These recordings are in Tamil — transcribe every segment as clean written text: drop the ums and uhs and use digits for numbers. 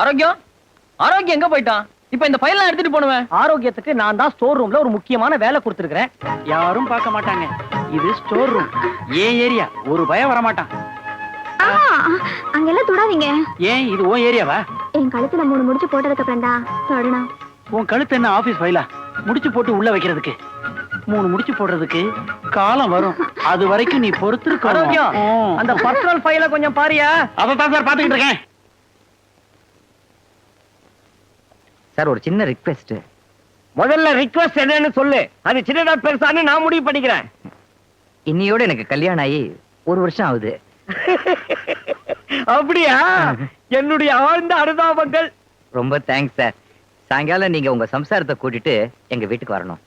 ஆரோக்கியம் ஆரோக்கியம் எங்க போயிட்டான்? இப்ப இந்த ஃபைல்லாம் எடுத்துட்டு போனுவேன். ஆரோக்கியத்துக்கு நான் தான் ஸ்டோர் ரூம்ல ஒரு முக்கியமான வேலை கொடுத்துருக்கேன். யாரும் பார்க்க மாட்டாங்க. இது ஸ்டோர் ரூம், ஏன் ஏரியா. ஒரு பயம் வர மாட்டான். அங்கெல்லாம் தொடாதீங்க. ஏன் இது உன் ஏரியாவா? என் கழுத்துல 3 முடிச்சு போட்டதுக்கு அப்புறம் தான் தொடணும். உன் கழுத்து என்ன ஆபீஸ் ஃபைலா? முடிச்சு போட்டு உள்ள வைக்கிறதுக்கு 3 முடிச்சு போடுறதுக்கு காலம் வரும். அது வரைக்கும் நீ பொறுத்திருக்க. ஆரோக்கியம், அந்த பர்சனல் ஃபைல கொஞ்சம் பாரியா. அதான் சார் பாத்துக்கிட்டு இருக்கேன். சார் ஒரு சின்ன ரிக்வெஸ்ட். முதல்ல ரிக்வெஸ்ட் என்னன்னு சொல்லு. அது சின்னதா பெருசான்னு நான் முடிவு பண்ணிக்கிறேன். இன்னையோட எனக்கு கல்யாணம் ஆகி 1 வருஷம் ஆகுது. அப்படியா? என்னுடைய ஆழ்ந்த அனுதாபங்கள். ரொம்ப தேங்க்ஸ் சார். சாயங்காலம் நீங்க உங்க சம்சாரத்தை கூட்டிட்டு எங்க வீட்டுக்கு வரணும்.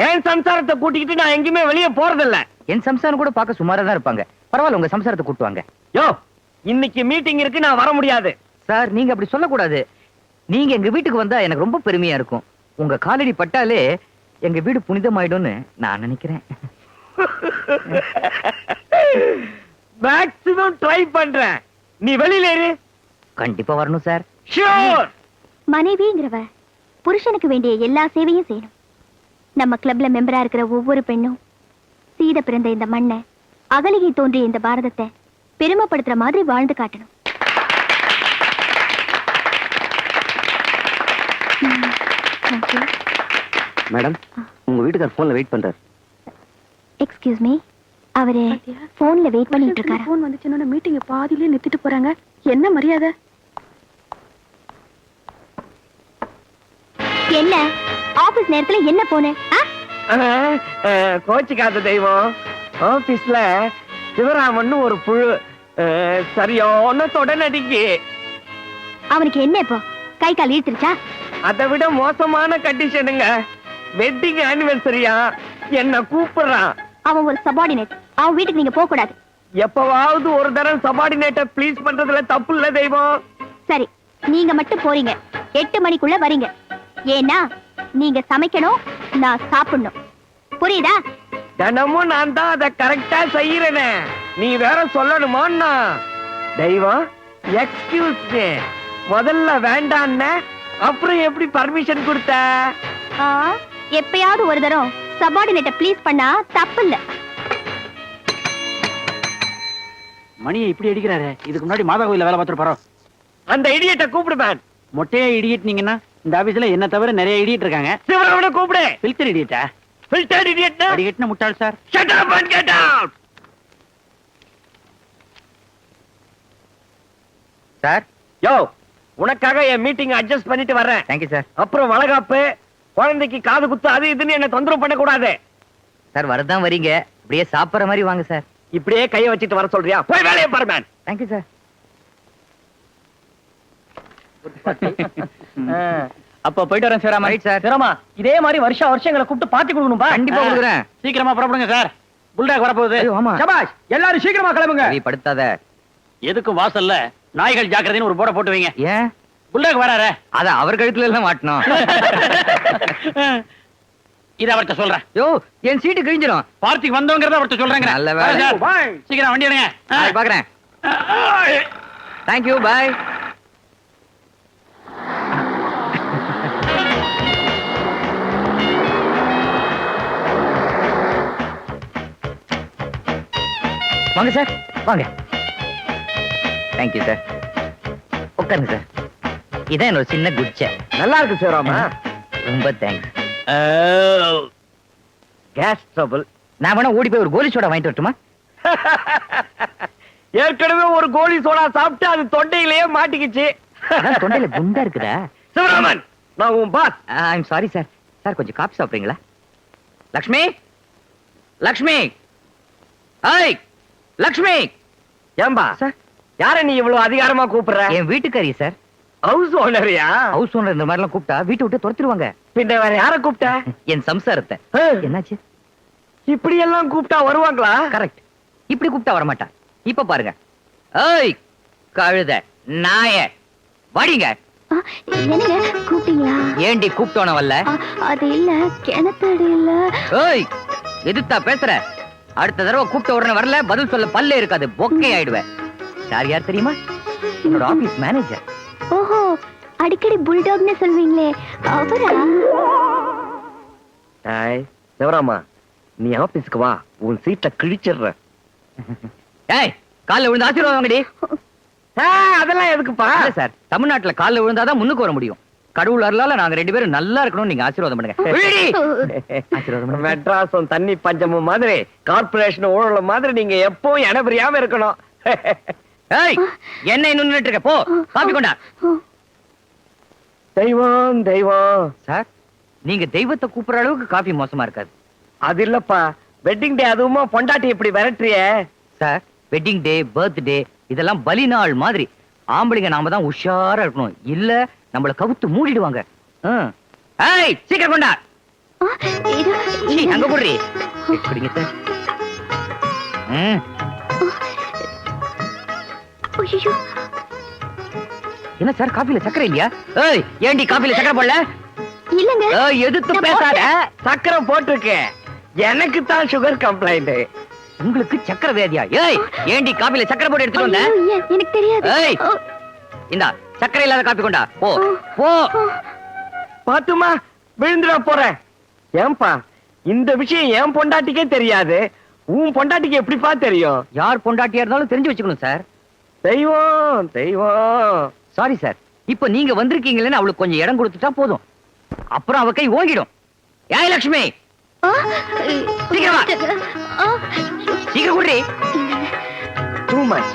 என் சம்சாரத்தை கூட்டிக்கிட்டு நான் எங்கேயுமே வெளியே போறதில்ல. என் சம்சாரம் கூட பார்க்க சுமாரா தான் இருப்பாங்க. பரவாயில்ல, உங்க சம்சாரத்தை கூட்டுவாங்க. யோ, இன்னைக்கு மீட்டிங் இருக்கு, நான் வர முடியாது. சார் நீங்க அப்படி சொல்லக்கூடாது. நீங்க எங்க வீட்டுக்கு வந்தா எனக்கு ரொம்ப பெருமையா இருக்கும். உங்க காலடி பட்டாலே எங்க வீடு புனிதமாயிடும்னு நான் நினைக்கிறேன். மேக்ஸிமம் ட்ரை பண்றேன். நீ வெளியில இரு. கண்டிப்பா வரணும் சார். ஷூர். மனைவிங்கிறவ புருஷனுக்கு வேண்டிய எல்லா சேவையும் செய்யணும். நம்ம கிளப்ல மெம்பரா இருக்கிற ஒவ்வொரு பெண்ணும் சீத பிறந்த இந்த மண்ணை, அகலிகை தோன்றிய இந்த பாரதத்தை பெருமைப்படுத்துற மாதிரி வாழ்ந்து காட்டணும். மேடம், உங்க வீட்டுக்கார் போன்ல வெயிட் பண்றாரு. எக்ஸ்கியூஸ் மீ, அவரு போன்ல வெயிட் பண்ணிட்டு இருக்காரு. போன் வந்துச்சுன்னா மீட்டிங் பாதியிலே நிறுத்திட்டு போறாங்க. என்ன மரியாதை? என்ன ஆபீஸ் நேரத்துல என்ன போன? கோச்சிக்காத தெய்வம். ஆபீஸ்ல சிவராமன் ஒரு புழு சரியான தொடநடிக்கு. அவனுக்கு என்ன இப்போ கை கால் இழுத்துருச்சா? அதை விட மோசமான கண்டிஷனுங்க. வெட்டிங் ஆனிவர்சரியா என்ன கூப்பிடுறான். அவன் ஒரு சபார்டினேட். அவன் வீட்டுக்கு நீங்க போக கூடாது. எப்பவாவது ஒரு தடவை சபார்டினேட்ட ப்ளீஸ் பண்றதுல தப்பு இல்ல தெய்வம். சரி, நீங்க மட்டும் போறீங்க. 8 மணிக்குள்ள வரீங்க. ஏன்னா நீங்க சமைக்கணும், நான் சாப்பிடணும். புரியுதா? தினமும் நான் தான் அதை கரெக்டா செய்யறேனே, நீ வேற சொல்லணுமா? தெய்வம் எக்ஸ்கியூஸ் மீ, முதல்ல வேண்டான்ன அப்புறம் எப்படி பர்மிஷன் கொடுத்த? எப்பயாவது ஒரு தடவை சபார்டினேட்ட ப்ளீஸ் பண்ணா தப்பு இல்ல. மணியை இப்படி அடிக்கிறாரு. இதுக்கு முன்னாடி மாதா கோயில வேலை பார்த்துட்டு போறோம். அந்த இடியட்ட கூப்பிடுவேன். மொட்டையா இடியட் நீங்கன்னா இந்த ஆபீஸ்ல என்ன தவிர நிறைய இடியட் இருக்காங்க. சிவராமனை கூப்பிடு. ஃபில்டர் இடியட்டா? Filter idiot. இடியட்னா முட்டாள் sir. Shut up and get out. Sir. Yo, உனக்காக என் மீட்டிங் அட்ஜஸ்ட் பண்ணிட்டு வர்றேன். Thank you sir. அப்புறம் வளகாப்பு, குழந்தைக்கு காது குத்து, அது இதுன்னு என்ன தொந்தரவு பண்ண கூடாது. சார் வரதான் வரீங்க, அப்படியே சாப்பிடுற மாதிரி வாங்க சார். இப்படியே கைய வச்சிட்டு வர சொல்றியா? போய் வேலையை பாரு மேன். Thank you sir. அப்ப போயிட்டு வரேன் சார். Right sir. சிரமா, இதே மாதிரி வருஷங்களை கூப்பிட்டு பார்ட்டி கொடுக்கணும்பா. கண்டிப்பா கொடுக்குறேன். சீக்கிரமா புறப்படுங்க சார். புல்டாக் வரப்போகுது. ஆமா. சபாஷ், எல்லாரும் சீக்கிரமா கிளம்புங்க. நீ படுத்தாத. எதுக்கும் வாசல்ல நாய்கள் ஜாக்கிரதைன்னு ஒரு போர்டை போட்டு வைங்க. ஏன்? புல்டாக் வராரு. அத அவர் கழுத்துல எல்லாம் மாட்டணும். இத அவர்கிட்ட சொல்றேன். யோ, என் சீட்டு கிழிஞ்சிரும். பார்ட்டிக்கு வந்தவங்கறத அவர்கிட்ட சொல்றேங்க. நல்ல வேலை. சீக்கிரம் வண்டி எடுங்க. பாக்குறேன். Thank you, bye. வாங்க சார், வாங்க. Thank you sir. உட்காருங்க சார். இதான் என்னோட சின்ன குச்சை. நல்லா இருக்கு சிவராமா. ரொம்ப தேங்க்ஸ். Gas trouble. நான் வேணா ஓடி போய் ஒரு கோலி சோடா வாங்கிட்டு வரட்டுமா? ஏற்கனவே ஒரு கோலி சோடா சாப்பிட்டு அது தொண்டையிலேயே மாட்டிக்கிச்சு. தொண்டையில குண்டா இருக்குதா? சிவராமன், நான் உன் boss. I'm sorry sir. Sir கொஞ்சம் காபி சாப்பிடுறீங்களா? லக்ஷ்மி, லக்ஷ்மி, ஐய் லக்ஷ்மி. ஏம்பா சார், யார நீ இவ்வளவு அதிகாரமா கூப்பிடுற? என் வீட்டுக்காரி சார். ஹவுஸ் ஓனரியா? ஹவுஸ் ஓனர் இந்த மாதிரி எல்லாம் கூப்பிட்டா வீட்டை விட்டு துரத்திடுவாங்க. பின்ன வேற யார கூப்பிட்ட? என் சம்சாரத்தை. என்னாச்சு? இப்படி எல்லாம் கூப்பிட்டா வருவாங்களா? கரெக்ட். இப்படி கூப்பிட்டா வரமாட்டா. இப்ப பாருங்க. ஏய் கழுத நாய, வாடிங்க. என்னங்க கூப்பிட்டீங்களா? ஏண்டி கூப்பிட்டோன வரல? அது இல்ல, கிணத்தடி இல்ல. ஏய் எதுத்தா பேசுற? அடுத்த தடவை கூப்பிட்ட உடனே வரல, பதில் சொல்ல பல்லே இருக்காது, பொக்கை ஆயிடுவேன். யார் யார் தெரியுமா? என்னோட ஆபீஸ் மேனேஜர். ஓஹோ, அடிக்கடி புல்டாக்னு சொல்வீங்களே அவரா? டேய் சிவராமா, நீ ஆபீஸ்க்கு வா, உன் சீட்டை கிழிச்சிடுற. ஏய், கால்ல விழுந்து ஆசீர்வாதம் வாங்கடி. அதெல்லாம் எதுக்குப்பா? இல்ல சார், தமிழ்நாட்டுல கால்ல விழுந்தாதான் முன்னுக்கு வர முடியும். கடவுள் அருளால நாங்க 2 பேரும் நல்லா இருக்கணும், நீங்க ஆசீர்வாதம் பண்ணுங்க. விழுடி. ஆசீர்வாதம் பண்ணுங்க. மெட்ராஸும் தண்ணி பஞ்சமும் மாதிரி, கார்பரேஷன் ஊழல் மாதிரி நீங்க எப்பவும் இடம் பிரியாம இருக்கணும். ஏய், என்ன இன்னும் நின்னுட்டு இருக்க? போ, காபி கொண்டா. தெய்வம் தெய்வம். சார், நீங்க தெய்வத்தை கூப்பிடுற அளவுக்கு காபி மோசமா இருக்காது. அது இல்லப்பா, வெட்டிங் டே அதுவுமா பொண்டாட்டி இப்படி விரட்டுறியே. சார், வெட்டிங் டே, பர்த்டே இதெல்லாம் பலி நாள் மாதிரி. ஆம்பளைங்க நாம தான் உஷாரா இருக்கணும், இல்ல நம்மள கவுத்து மூடிடுவாங்க. ஏய், சீக்கிரம் கொண்டா. சீ, அங்க போடுறி. குடிங்க சார். ஐயோ, என்ன சார், காபில சக்கரை இல்லையா? ஏய், ஏண்டி காபில சக்கரை போடல? இல்லங்க. ஏய், எதிர்த்து பேசாத. சக்கரை போட்டிருக்கு, எனக்கு தான் சுகர் கம்ப்ளைண்ட். உங்களுக்கு சக்கரை வியாதியா? ஏய், ஏண்டி காபில சக்கரை போட்டு எடுத்துட்டு வந்த? ஐயோ, எனக்கு தெரியாது. ஏய், இந்தா சக்கரை இல்லாத காப்பி கொண்டா. போ போ. பாத்துமா, விழுந்துட போறேன். ஏன்பா, இந்த விஷயம் என் பொண்டாட்டிக்கே தெரியாது, உன் பொண்டாட்டிக்கு எப்படிப்பா தெரியும்? யார் பொண்டாட்டியா இருந்தாலும் தெரிஞ்சு வச்சுக்கணும் சார். தெய்வம் தெய்வம். சாரி சார், இப்போ நீங்க வந்திருக்கீங்களேன்னு அவளுக்கு கொஞ்சம் இடம் கொடுத்துட்டா போதும், அப்புறம் அவ கை ஓங்கிடும். ஏய் லட்சுமி, சீக்கிரம் வா. சீக்கிரம் குடி. Too much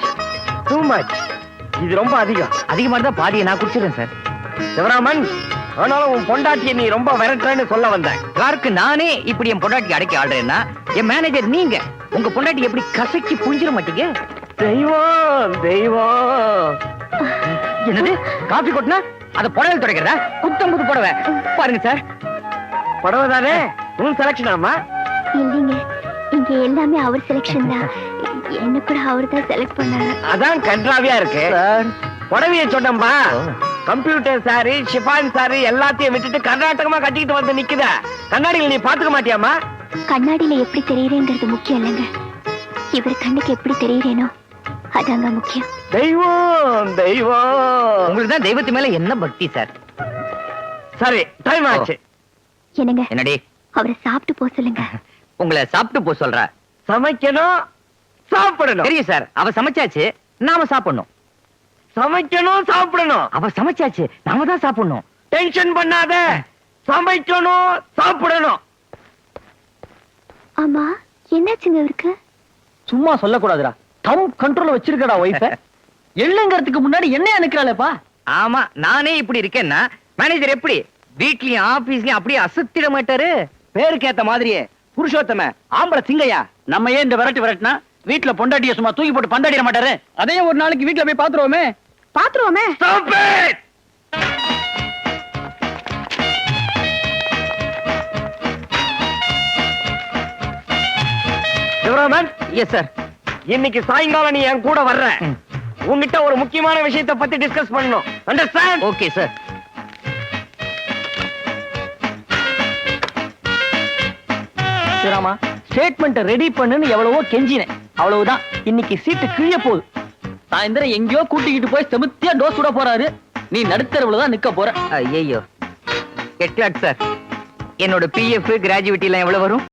too much. இது ரொம்ப அதிகம். அதிகமா இருந்தா பாதியை நான் குடிச்சிடுறேன் சார். சிவராமன், ஆனாலும் உன் பொண்டாட்டியை நீ ரொம்ப விரட்டுறேன்னு சொல்ல வந்தேன். யாருக்கு நானே இப்படி என் பொண்டாட்டி அடக்கி ஆடுறேன்னா, என் மேனேஜர் நீங்க உங்க பொண்டாட்டி எப்படி கசக்கி புரிஞ்சிட மாட்டீங்க? தெய்வம் தெய்வம். என்னது, காபி கொட்டினா அத புடவை துடைக்கிறதா? புத்தம் புது புடவை பாருங்க சார். படவதானே உன் செலக்ஷன் ஆமா? இல்லைங்க, இங்க எல்லாமே அவர் செலக்ஷன் தான். என்ன கூட அவர் தான் செலக்ட் பண்ணாரு. அதான் கன்றாவியா இருக்கு. புடவைய சொன்னம்பா, கம்ப்யூட்டர் சாரி, ஷிஃபான் சாரி எல்லாத்தையும் விட்டுட்டு கர்நாடகமா கட்டிக்கிட்டு வந்து நிக்குத. கண்ணாடியில் நீ பாத்துக்க மாட்டியாமா? கண்ணாடியில எப்படி தெரியுறேங்கிறது முக்கியம் இல்லைங்க, இவர் கண்ணுக்கு எப்படி தெரியுறேனோ அதாங்க முக்கியம். தெய்வம் தெய்வம். உங்களுக்கு தான் தெய்வத்து மேல என்ன பக்தி சார். சரி, டைம் ஆச்சு. என்னங்க, என்னடி, அவரை சாப்பிட்டு போக சொல்லுங்க. உங்களை சாப்பிட்டு போ சொல்ற. சமைக்கணும், சாப்பிடணும். தெரியும் சார், அவ சமைச்சாச்சு, நாம சாப்பிடணும். சமைக்கணும், சாப்பிடணும். அவ சமைச்சாச்சு, நாம தான் சாப்பிடணும். டென்ஷன் பண்ணாத, சமைக்கணும், சாப்பிடணும். ஆமா, என்னாச்சுங்க இவருக்கு? சும்மா சொல்லக்கூடாதுடா, டம் கண்ட்ரோல்ல வச்சிருக்கடா ஒய்ஃப. எள்ளுங்கிறதுக்கு முன்னாடி என்ன நினைக்கிறாளேப்பா? ஆமா, நானே இப்படி இருக்கேன்னா மேனேஜர் எப்படி வீட்லயும் ஆபீஸ்லயும் அப்படியே அசத்திட மாட்டாரு? பேருக்கு ஏத்த மாதிரியே புருஷோத்தம ஆம்பளை சிங்கையா. நம்ம ஏன் இந்த விரட்டினா வீட்டுல பொண்டாட்டிய சும்மா தூக்கி போட்டு பந்தாடிட மாட்டாரு? அதே ஒரு நாளைக்கு வீட்டுல போய் பாத்துருவோமே. Stop it! Sivaraman, yes sir. இன்னைக்கு சாயங்காலம் நீ என் கூட வர்ற. உன்கிட்ட ஒரு முக்கியமான விஷயத்தை பத்தி டிஸ்கஸ் பண்ணணும். அண்டர்ஸ்டாண்ட்? Okay sir. சிராமா, ஸ்டேட்மெண்ட் ரெடி பண்ணுன்னு எவ்வளவோ கெஞ்சினேன், அவ்வளவுதான். இன்னைக்கு சீட்டு கிழிய போகுது. சாயந்தரம் எங்கேயோ கூட்டிக்கிட்டு போய் செமுத்தியா டோஸ் விட போறாரு. நீ நடுத்தரவுல தான் நிக்க போற. ஐயோ, கெட்லாட் சார், என்னோட பிஎஃப் கிராஜுவிட்டி எல்லாம் எவ்வளவு வரும்?